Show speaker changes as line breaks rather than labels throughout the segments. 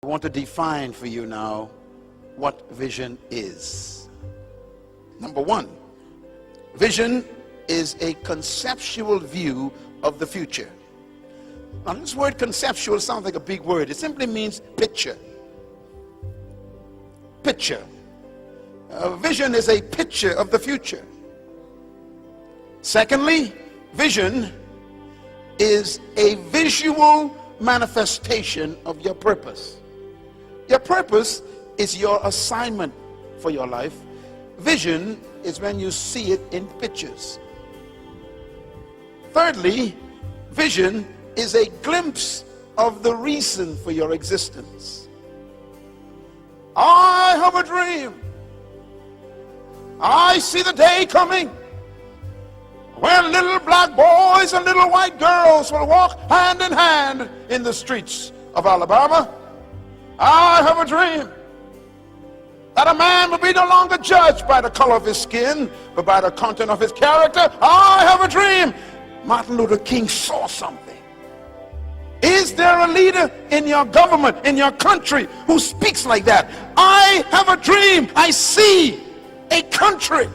I want to define for you now what vision is. Number one, vision is a conceptual view of the future. Now, this word conceptual sounds like a big word. It simply means picture. Picture. Vision is a picture of the future. Secondly, vision is a visual manifestation of your purpose. Your purpose is your assignment for your life. Vision is when you see it in pictures. Thirdly, vision is a glimpse of the reason for your existence. I have a dream. I see the day coming when little black boys and little white girls will walk hand in hand in the streets of Alabama. I have a dream that a man will be no longer judged by the color of his skin, but by the content of his character. I have a dream. Martin Luther King saw something. Is there a leader in your government, in your country, who speaks like that? I have a dream. I see a country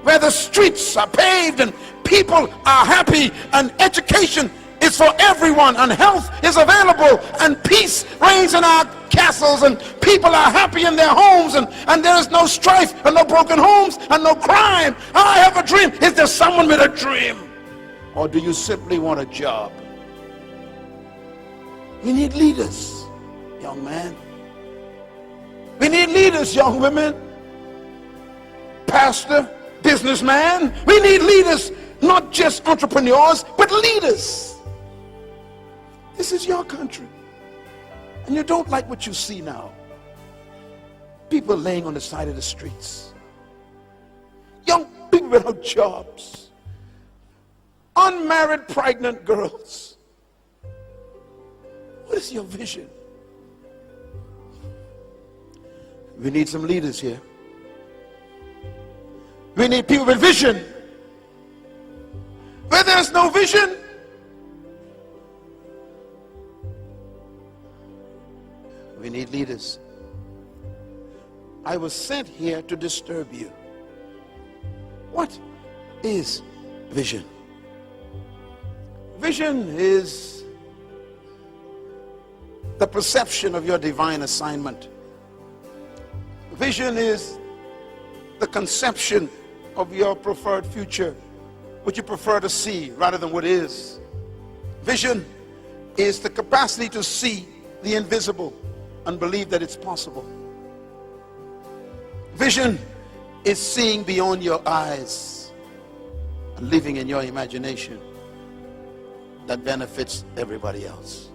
where the streets are paved and people are happy and education is for everyone and health is available and peace reigns in our castles and people are happy in their homes and there is no strife and no broken homes and no crime. I have a dream. Is there someone with a dream? Or do you simply want a job? We need leaders, young man. We need leaders, young women. Pastor, businessman. We need leaders, not just entrepreneurs, but leaders. This is your country. And you don't like what you see now. People laying on the side of the streets. Young people without jobs. Unmarried pregnant girls. What is your vision? We need some leaders here. We need people with vision. Where there's no vision, we need leaders. I was sent here to disturb you. What is vision? Vision is the perception of your divine assignment. Vision is the conception of your preferred future, what you prefer to see rather than what is. Vision is the capacity to see the invisible and believe that it's possible. Vision is seeing beyond your eyes and living in your imagination that benefits everybody else.